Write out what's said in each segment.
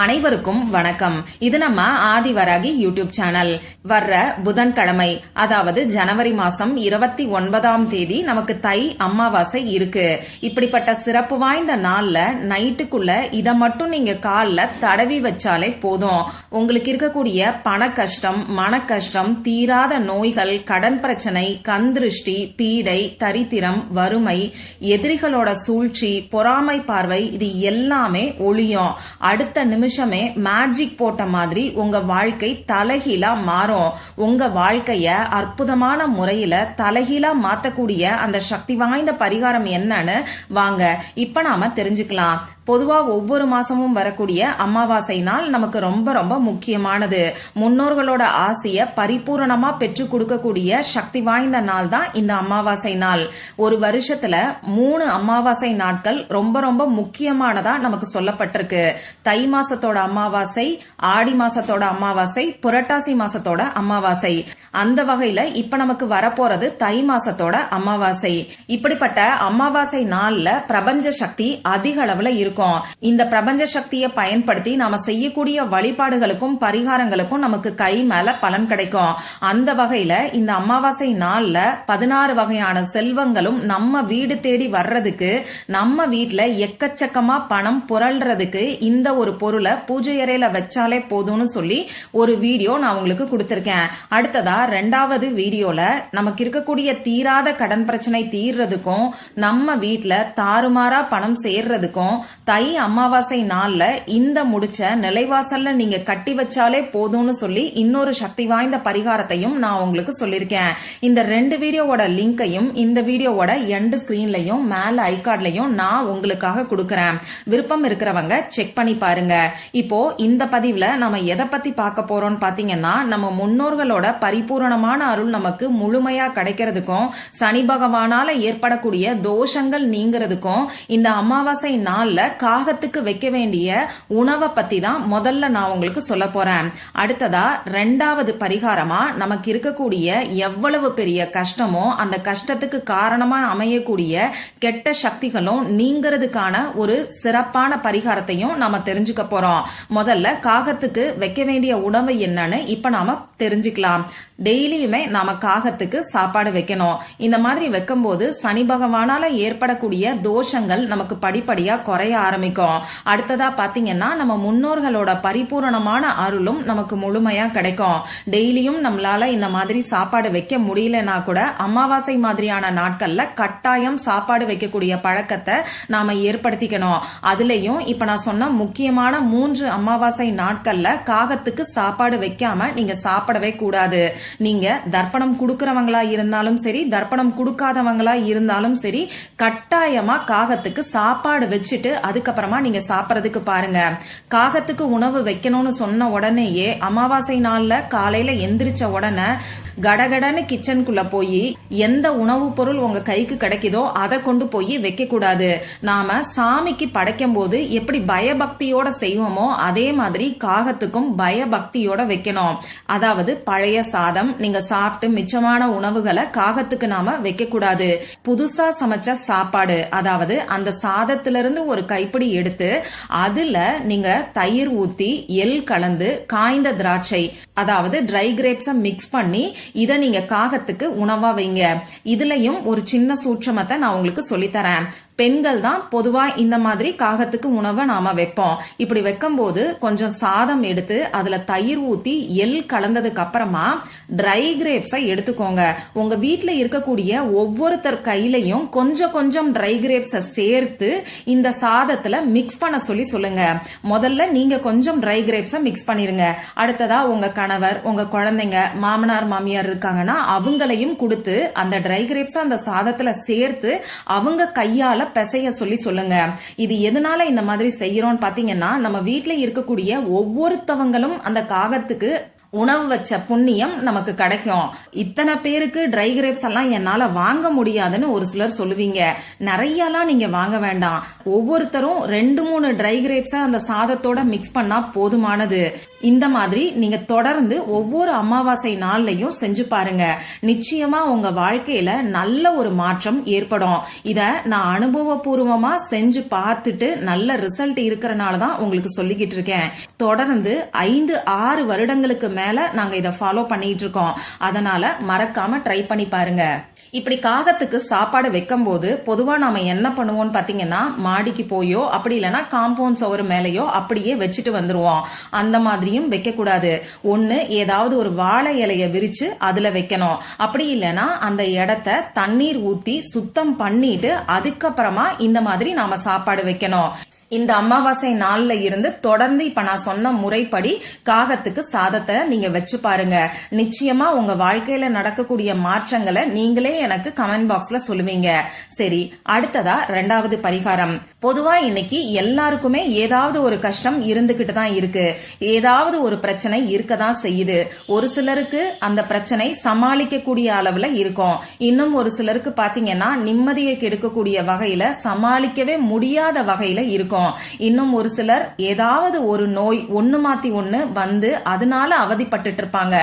அனைவருக்கும் வணக்கம். இது நம்ம ஆதிவராகி யூடியூப் சேனல். வர்ற புதன்கிழமை, அதாவது ஜனவரி மாசம் 29ஆம் தேதி நமக்கு தை அமாவாசை இருக்கு. இப்படிப்பட்ட சிறப்பு வாய்ந்த நாள்ல நைட்டுக்குள்ள இத மட்டும் நீங்க கால்ல தடவி வச்சாலே போதும். உங்களுக்கு இருக்கக்கூடிய பண கஷ்டம், மன கஷ்டம், தீராத நோய்கள், கடன் பிரச்சனை, கந்திருஷ்டி, பீடை, தரித்திரம், வறுமை, எதிரிகளோட சூழ்ச்சி, பொறாமை பார்வை, இது எல்லாமே ஒளியும். அடுத்த நிமிஷமே மேஜிக் போட்ட மாதிரி உங்க வாழ்க்கை தலைகீழா மாறும். உங்க வாழ்க்கைய அற்புதமான முறையில தலைகீழா மாத்தக்கூடிய அந்த சக்தி வாய்ந்த பரிகாரம் என்னன்னு வாங்க இப்ப நாம தெரிஞ்சுக்கலாம். பொதுவா ஒவ்வொரு மாசமும் வரக்கூடிய அமாவாசை நாள் நமக்கு ரொம்ப ரொம்ப முக்கியமானது. முன்னோர்களோட ஆசைய பரிபூரணமா பெற்று கொடுக்கக்கூடிய சக்தி வாய்ந்த நாள் தான் இந்த அமாவாசை நாள். ஒரு வருஷத்துல 3 அமாவாசை நாட்கள் ரொம்ப ரொம்ப முக்கியமானதா நமக்கு சொல்லப்பட்டிருக்கு. தை மாசத்தோட அமாவாசை, ஆடி மாசத்தோட அமாவாசை, புரட்டாசி மாசத்தோட அமாவாசை. அந்த வகையில இப்ப நமக்கு வரப்போறது தை மாசத்தோட அமாவாசை. இப்படிப்பட்ட அமாவாசை நாள்ல பிரபஞ்ச சக்தி அதிக அளவுல இருக்கும். இந்த பிரபஞ்ச சக்தியை பயன்படுத்தி நாம செய்யக்கூடிய வழிபாடுகளுக்கும் பரிகாரங்களுக்கும் நமக்கு கை மேல பலன் கிடைக்கும். அந்த வகையில இந்த அமாவாசை நாள்ல 16 வகையான செல்வங்களும் நம்ம வீடு தேடி வர்றதுக்கு, நம்ம வீட்டுல எக்கச்சக்கமா பணம் புரள்றதுக்கு இந்த ஒரு பொருளை பூஜை அறையில வச்சாலே போதும்னு சொல்லி ஒரு வீடியோ நான் உங்களுக்கு கொடுத்திருக்கேன். அடுத்ததா 2வது வீடியோல நமக்கு இருக்கக்கூடிய தீராத கடன் பிரச்சனை தீர்றதுக்கும், நம்ம வீட்டுல தாறுமாறா பணம் சேர்றதுக்கும் தை அமாவாசை நாள்ல இந்த முடிச்ச நிலைவாசல்ல நீங்க கட்டி வச்சாலே போதும்னு சொல்லி இன்னொரு சக்தி வாய்ந்த பரிகாரத்தையும் நான் உங்களுக்கு சொல்லிருக்கேன். இந்த 2 வீடியோவோட லிங்கையும் இந்த வீடியோவோட எண்ட் ஸ்கிரீன்லயும் மேல ஐகார்ட்லயும் நான் உங்களுக்காக கொடுக்கறேன். விருப்பம் இருக்கிறவங்க செக் பண்ணி பாருங்க. இப்போ இந்த பதிவுல நம்ம எதை பத்தி பார்க்க போறோம்னு பாத்தீங்கன்னா, நம்ம முன்னோர்களோட பரிபூரணமான அருள் நமக்கு முழுமையா கிடைக்கிறதுக்கும், சனி பகவானால ஏற்படக்கூடிய தோஷங்கள் நீங்கிறதுக்கும் இந்த அமாவாசை நாள்ல காகத்துக்கு வைக்க வேண்டிய உணவை பத்தி தான் முதல்ல நான் உங்களுக்கு சொல்ல போறேன். அடுத்ததா 2வது பரிகாரமா நமக்கு இருக்கக்கூடிய எவ்வளவு பெரிய கஷ்டமோ அந்த கஷ்டத்துக்கு காரணமா அமையக்கூடிய கெட்ட சக்திகளும் நீங்கிறதுக்கான ஒரு சிறப்பான பரிகாரத்தையும் நாம தெரிஞ்சுக்க போறோம். முதல்ல காகத்துக்கு வைக்க வேண்டிய உணவு என்னன்னு இப்ப நாம தெரிஞ்சுக்கலாம். டெய்லியுமே நாம காகத்துக்கு சாப்பாடு வைக்கணும். இந்த மாதிரி வைக்கும் போது சனி பகவானால ஏற்படக்கூடிய தோஷங்கள் நமக்கு படிப்படியா குறைய ஆரம்பிக்கும். அடுத்ததா பாத்தீங்கன்னா, நம்ம முன்னோர்களோட பரிபூரணமான அருளும் நமக்கு முழுமையா கிடைக்கும். டெய்லியும் நம்மளால இந்த மாதிரி சாப்பாடு வைக்க முடியலனா கூட அமாவாசை மாதிரியான நாட்கள்ல கட்டாயம் சாப்பாடு வைக்கக்கூடிய பழக்கத்தை நாம ஏற்படுத்திக்கணும். அதுலயும் இப்ப நான் சொன்ன முக்கியமான 3 அமாவாசை நாட்கள்ல காகத்துக்கு சாப்பாடு வைக்காம நீங்க சாப்பிடவே கூடாது. நீங்க தர்ப்பணம் கொடுக்கறவங்களா இருந்தாலும் சரி, தர்ப்பணம் கொடுக்காதவங்களா இருந்தாலும் சரி, கட்டாயமா காகத்துக்கு சாப்பாடு வச்சுட்டு அதுக்கப்புறமா நீங்க சாப்பிடறதுக்கு பாருங்க. காகத்துக்கு உணவு வைக்கணும்னு சொன்ன உடனேயே அமாவாசை நாள்ல காலையில எந்திரிச்ச உடனே கடகடன்னு கிச்சனுக்குள்ள போய் எந்த உணவு பொருள் உங்க கைக்கு கிடைக்குதோ அதை கொண்டு போய் வைக்க கூடாது. நாம சாமிக்கு படைக்கும் போது எப்படி பயபக்தியோட செய்வோமோ அதே மாதிரி காகத்துக்கும் பயபக்தியோட வைக்கணும். அதாவது பழைய சாதம், நீங்க சாப்பிட்டு மிச்சமான உணவுகளை காகத்துக்கு நாம வைக்க கூடாது. புதுசா சமைச்ச சாப்பாடு, அதாவது அந்த சாதத்திலிருந்து ஒரு கைப்பிடி எடுத்து அதுல நீங்க தயிர் ஊத்தி, எள் கலந்து, காய்ந்த திராட்சை, அதாவது ட்ரை கிரேப்ஸ மிக்ஸ் பண்ணி இத நீங்க காகத்துக்கு உணவா வைங்க. இதுலயும் ஒரு சின்ன சூட்சமத்தை நான் உங்களுக்கு சொல்லித்தரேன். பெண்கள் தான் பொதுவா இந்த மாதிரி காகத்துக்கு உணவை நாம வைப்போம். இப்படி வைக்கும் போது கொஞ்சம் சாதம் எடுத்து அதுல தயிர் ஊத்தி எள் கலந்ததுக்கு அப்புறமா ட்ரை கிரேப்ஸை எடுத்துக்கோங்க. உங்க வீட்டுல இருக்கக்கூடிய ஒவ்வொருத்தர் கையிலையும் கொஞ்சம் கொஞ்சம் ட்ரை கிரேப்ஸை சேர்த்து இந்த சாதத்துல மிக்ஸ் பண்ண சொல்லி சொல்லுங்க. முதல்ல நீங்க கொஞ்சம் ட்ரை கிரேப்ஸை மிக்ஸ் பண்ணிருங்க. அடுத்ததா உங்க கணவர், உங்க குழந்தைங்க, மாமனார் மாமியார் இருக்காங்கன்னா அவங்களையும் கொடுத்து அந்த ட்ரை கிரேப்ஸை அந்த சாதத்துல சேர்த்து அவங்க கையால பிசைய சொல்லி சொல்லுங்க. இது எதனால இந்த மாதிரி செய்யறோம்னு பாத்தீங்கன்னா, நம்ம வீட்டுல இருக்கக்கூடிய ஒவ்வொருத்தவங்களும் அந்த காகத்துக்கு உணவு வச்ச புண்ணியம் நமக்கு கிடைக்கும். இத்தனை பேருக்கு ட்ரை கிரேப்ஸ் எல்லாம் என்னால வாங்க முடியாதுன்னு ஒரு சிலர் சொல்லுவீங்க. நிறையலாம் நீங்க வாங்க வேண்டாம். ஒவ்வொருத்தரும் 2-3 ட்ரை கிரேப்ஸ அந்த சாதத்தோட மிக்ஸ் பண்ணா போதுமானது. இந்த மாதிரி நீங்க தொடர்ந்து ஒவ்வொரு அமாவாசை நாள்லயும் செஞ்சு பாருங்க. நிச்சயமா உங்க வாழ்க்கையில நல்ல ஒரு மாற்றம் ஏற்படும். இத நான் அனுபவபூர்வமா செஞ்சு பார்த்துட்டு நல்ல ரிசல்ட் இருக்கறனாலதான் உங்களுக்கு சொல்லிக்கிட்டு இருக்கேன். தொடர்ந்து 5-6 வருடங்களுக்கு மேல நாங்க இத ஃபாலோ பண்ணிட்டு இருக்கோம். அதனால மறக்காம ட்ரை பண்ணி பாருங்க. இப்படி காகத்துக்கு சாப்பாடு வைக்கும் போது பொதுவா நாம என்ன பண்ணுவோம்னு பாத்தீங்கன்னா, மாடிக்கு போயோ அப்படி இல்லைன்னா காம்பவுண்ட் சுவர் மேலேயோ அப்படியே வச்சுட்டு வந்துருவோம். அந்த மாதிரியும் வைக்க கூடாது. ஒண்ணு ஏதாவது ஒரு வாழை இலைய விரிச்சு அதுல வைக்கணும். அப்படி இல்லைன்னா அந்த இடத்த தண்ணீர் ஊத்தி சுத்தம் பண்ணிட்டு அதுக்கப்புறமா இந்த மாதிரி நாம சாப்பாடு வைக்கணும். இந்த அமாவாசை நாள்ல இருந்து தொடர்ந்து இப்ப நான் சொன்ன முறைப்படி காகத்துக்கு சாதத்தை நீங்க வச்சு பாருங்க. நிச்சயமா உங்க வாழ்க்கையில நடக்கக்கூடிய மாற்றங்களை நீங்களே எனக்கு கமெண்ட் பாக்ஸ்ல சொல்லுவீங்க. சரி, அடுத்ததா 2வது பரிகாரம். பொதுவா இன்னைக்கு எல்லாருக்குமே ஏதாவது ஒரு கஷ்டம் இருந்துகிட்டு தான் இருக்கு. ஏதாவது ஒரு பிரச்சனை இருக்கதான் செய்யுது. ஒரு சிலருக்கு அந்த பிரச்சனை சமாளிக்க கூடிய அளவுல இருக்கும். இன்னும் ஒரு சிலருக்கு பாத்தீங்கன்னா நிம்மதியை கெடுக்கக்கூடிய வகையில சமாளிக்கவே முடியாத வகையில இருக்கும். இன்னும் ஒரு சிலர் ஏதாவது ஒரு நோய் ஒண்ணு மாத்தி ஒண்ணு வந்து அதனால அவதிப்பட்டு இருப்பாங்க.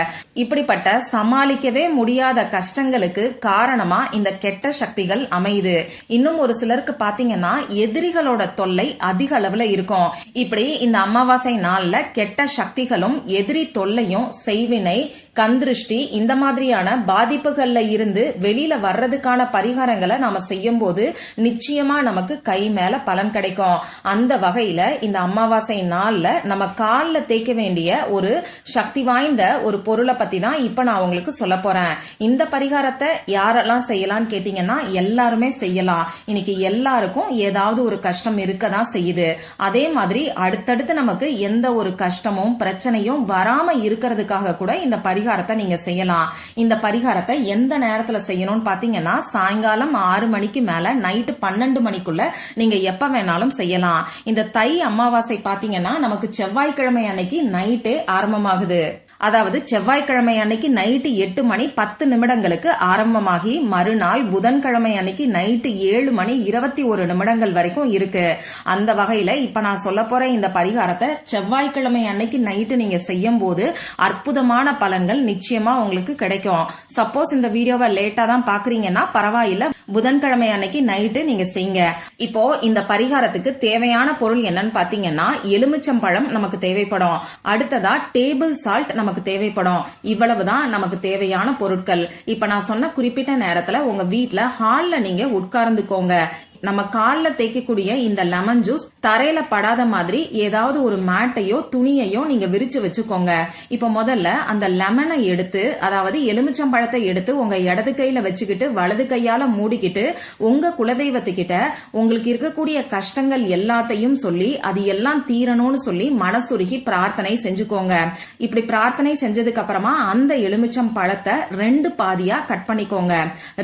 இப்படிப்பட்ட சமாளிக்கவே முடியாத கஷ்டங்களுக்கு காரணமா இந்த கெட்ட சக்திகள் அமையுது. இன்னும் ஒரு சிலருக்கு பாத்தீங்கன்னா எதிரிகளோட தொல்லை அதிக அளவுல இருக்கும். இப்படி இந்த அமாவாசை நாள்ல கெட்ட சக்திகளும் எதிரி தொல்லையும் செய்வினை கந்திருஷ்டி இந்த மாதிரியான பாதிப்புகள்ல இருந்து வெளியில வர்றதுக்கான பரிகாரங்களை நாம செய்யும் போது நிச்சயமா நமக்கு கை மேல பலன் கிடைக்கும். அந்த வகையில இந்த அமாவாசை நாள்ல நம்ம கால்ல தேய்க்க வேண்டிய ஒரு சக்தி வாய்ந்த ஒரு பொருளை பத்தி தான் இப்ப நான் உங்களுக்கு சொல்ல போறேன். இந்த பரிகாரத்தை யாரெல்லாம் செய்யலாம்னு கேட்டீங்கன்னா எல்லாருமே செய்யலாம். இன்னைக்கு எல்லாருக்கும் ஏதாவது ஒரு கஷ்டம் இருக்கதான் செய்யுது. அதே மாதிரி அடுத்தடுத்து நமக்கு எந்த ஒரு கஷ்டமும் பிரச்சனையும் வராம இருக்கிறதுக்காக கூட இந்த பரிகாரத்தை நீங்க செய்யலாம். இந்த பரிகாரத்தை எந்த நேரத்துல செய்யணும்னு பாத்தீங்கன்னா, சாயங்காலம் 6 மணிக்கு மேல நைட்டு 12 மணிக்குள்ள நீங்க எப்ப வேணாலும் செய்யலாம். இந்த தை அமாவாசை பாத்தீங்கன்னா நமக்கு செவ்வாய்க்கிழமை அன்னைக்கு நைட்டே ஆரம்பமாகுது. அதாவது செவ்வாய்க்கிழமை அன்னைக்கு நைட்டு 8 மணி 10 நிமிடங்களுக்கு ஆரம்பமாகி மறுநாள் புதன்கிழமை அன்னைக்கு நைட்டு 7 மணி 21 நிமிடங்கள் வரைக்கும் இருக்கு. அந்த வகையில இப்ப நான் சொல்ல போற இந்த பரிகாரத்தை செவ்வாய்க்கிழமை அன்னைக்கு நைட்டு நீங்க செய்யும் போது அற்புதமான பலன்கள் நிச்சயமா உங்களுக்கு கிடைக்கும். சப்போஸ் இந்த வீடியோவை லேட்டா தான் பாக்குறீங்கன்னா பரவாயில்ல, புதன்கிழமை அன்னைக்கு நைட்டு நீங்க செய்யுங்க. இப்போ இந்த பரிகாரத்துக்கு தேவையான பொருள் என்னன்னு பாத்தீங்கன்னா, எலுமிச்சம்பழம் நமக்கு தேவைப்படும். அடுத்ததா டேபிள் சால்ட் நமக்கு தேவைப்படும். இவ்வளவுதான் நமக்கு தேவையான பொருட்கள். இப்ப நான் சொன்ன குறிப்பிட்ட நேரத்துல உங்க வீட்ல ஹால்ல நீங்க உட்கார்ந்துக்கோங்க. நம்ம கால்ல தேய்க்கக்கூடிய இந்த லெமன் ஜூஸ் தரையில படாத மாதிரி ஏதாவது ஒரு மேட்டையோ துணியையோ நீங்க விரிச்சு வச்சுக்கோங்க. இப்ப முதல்ல அந்த லெமனை எடுத்து, அதாவது எலுமிச்சம்பழத்தை எடுத்து உங்க இடது கையில வச்சுக்கிட்டு வலது கையால மூடிக்கிட்டு உங்க குலதெய்வத்துக்கிட்ட உங்களுக்கு இருக்கக்கூடிய கஷ்டங்கள் எல்லாத்தையும் சொல்லி அது எல்லாம் தீரணும்னு சொல்லி மனசுருகி பிரார்த்தனை செஞ்சுக்கோங்க. இப்படி பிரார்த்தனை செஞ்சதுக்கு அப்புறமா அந்த எலுமிச்சம் பழத்தை 2 பாதியா கட் பண்ணிக்கோங்க.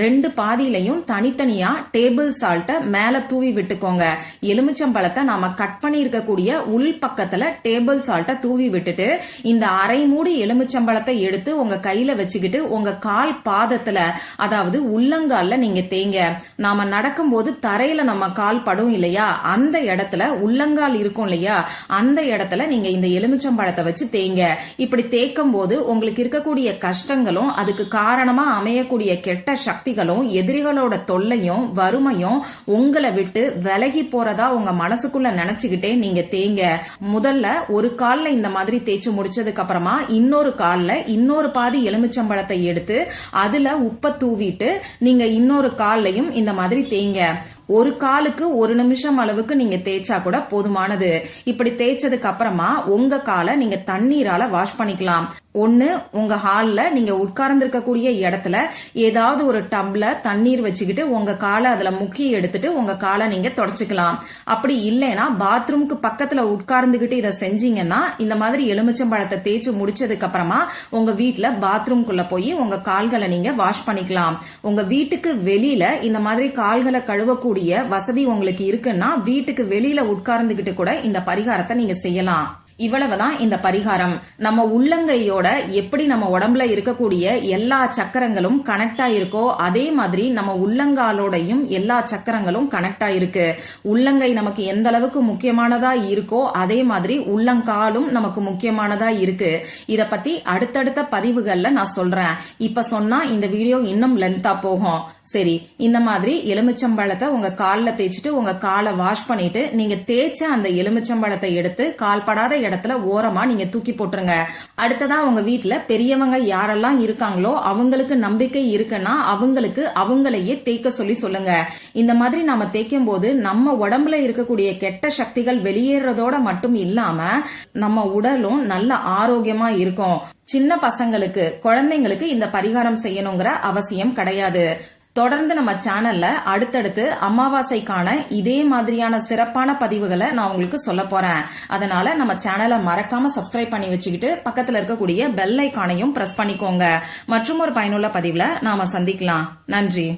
2 பாதியிலையும் தனித்தனியா டேபிள் சால்ட்ட மேல தூவி விட்டுக்கோங்க. எலுமிச்சம்பழத்தை நாம கட் பண்ணி இருக்கக்கூடிய உள் பக்கத்துல டேபிள் சால்ட்ட தூவி விட்டுட்டு இந்த அரை மூடி எலுமிச்சம்பழத்தை எடுத்து உங்க கையில வச்சுக்கிட்டு உங்க கால் பாதத்துல, அதாவது உள்ளங்கால்ல நீங்க தேங்க. நாம நடக்கும் போது தரையில நம்ம கால் படும் இல்லையா, அந்த இடத்துல உள்ளங்கால் இருக்கும் இல்லையா, அந்த இடத்துல நீங்க இந்த எலுமிச்சம்பழத்தை வச்சு தேங்க. இப்படி தேய்க்கும் போது உங்களுக்கு இருக்கக்கூடிய கஷ்டங்களும் அதுக்கு காரணமா அமையக்கூடிய கெட்ட சக்திகளும் எதிரிகளோட தொல்லையும் வறுமையும் உங்களை விட்டு விலகி போறதா உங்க மனசுக்குள்ள நினைச்சுக்கிட்டே நீங்க தேங்க. முதல்ல ஒரு கால்ல இந்த மாதிரி தேய்ச்சி முடிச்சதுக்கு அப்புறமா இன்னொரு கால்ல இன்னொரு பாதி எலுமிச்சம்பழத்தை எடுத்து அதுல உப்ப தூவிட்டு நீங்க இன்னொரு கால்லையும் இந்த மாதிரி தேங்க. ஒரு காலுக்கு 1 நிமிஷம் அளவுக்கு நீங்க தேய்ச்சா கூட போதுமானது. இப்படி தேய்ச்சதுக்கு அப்புறமா உங்க காலை நீங்க தண்ணீரால வாஷ் பண்ணிக்கலாம். ஒண்ணு உங்க ஹால்ல நீங்க உட்கார்ந்து இருக்கக்கூடிய இடத்துல ஏதாவது ஒரு டப்ல தண்ணீர் வச்சுக்கிட்டு உங்க காலை அதுல முக்கி எடுத்துட்டு உங்க காலை நீங்க தொடச்சுக்கலாம். அப்படி இல்லைன்னா பாத்ரூம்க்கு பக்கத்துல உட்கார்ந்துகிட்டு இதை செஞ்சீங்கன்னா இந்த மாதிரி எலுமிச்சம்பழத்தை தேய்ச்சி முடிச்சதுக்கு அப்புறமா உங்க வீட்டுல பாத்ரூம்குள்ள போய் உங்க கால்களை நீங்க வாஷ் பண்ணிக்கலாம். உங்க வீட்டுக்கு வெளியில இந்த மாதிரி கால்களை கழுவக்கூடிய வசதி உங்களுக்கு இருக்குன்னா வீட்டுக்கு வெளியில உட்கார்ந்துகிட்டு கூட இந்த பரிகாரத்தை நீங்க செய்யலாம். இவ்வளவுதான் இந்த பரிகாரம். நம்ம உள்ளங்கையோட எப்படி நம்ம உடம்புல இருக்கக்கூடிய எல்லா சக்கரங்களும் கனெக்ட் ஆயிருக்கோ அதே மாதிரி நம்ம உள்ளங்காலோடையும் எல்லா சக்கரங்களும் கனெக்ட் ஆயிருக்கு. உள்ளங்கை நமக்கு எந்த அளவுக்கு முக்கியமானதா இருக்கோ அதே மாதிரி உள்ளங்காலும் நமக்கு முக்கியமானதா இருக்கு. இத பத்தி அடுத்தடுத்த பதிவுகள்ல நான் சொல்றேன். இப்ப சொன்னா இந்த வீடியோ இன்னும் லென்த்தா போகும். சரி, இந்த மாதிரி எலுமிச்சம்பழத்தை உங்க கால்ல தேய்ச்சிட்டு உங்க காலை வாஷ் பண்ணிட்டு நீங்க தேய்ச்ச அந்த எலுமிச்சம்பழத்தை எடுத்து கால்படாத இடத்துல ஓரமா நீங்க தூக்கி போட்டுருங்க. அடுத்ததா உங்க வீட்டுல பெரியவங்க யாரெல்லாம் இருக்காங்களோ அவங்களுக்கு நம்பிக்கை இருக்குன்னா அவங்களுக்கு அவங்களையே தேய்க்க சொல்லி சொல்லுங்க. இந்த மாதிரி நாம தேய்க்கும் போது நம்ம உடம்புல இருக்கக்கூடிய கெட்ட சக்திகள் வெளியேறதோட மட்டும் இல்லாம நம்ம உடலும் நல்ல ஆரோக்கியமா இருக்கும். சின்ன பசங்களுக்கு குழந்தைங்களுக்கு இந்த பரிகாரம் செய்யணுங்கிற அவசியம் கிடையாது. தொடர்ந்து நம்ம சேனல்ல அடுத்தடுத்து அமாவாசைக்கான இதே மாதிரியான சிறப்பான பதிவுகளை நான் உங்களுக்கு சொல்ல போறேன். அதனால நம்ம சேனலை மறக்காம சப்ஸ்கிரைப் பண்ணி வச்சுக்கிட்டு பக்கத்துல இருக்கக்கூடிய பெல் ஐகானையும் பிரஸ் பண்ணிக்கோங்க. மற்றும் ஒரு பயனுள்ள பதிவுல நாம சந்திக்கலாம். நன்றி.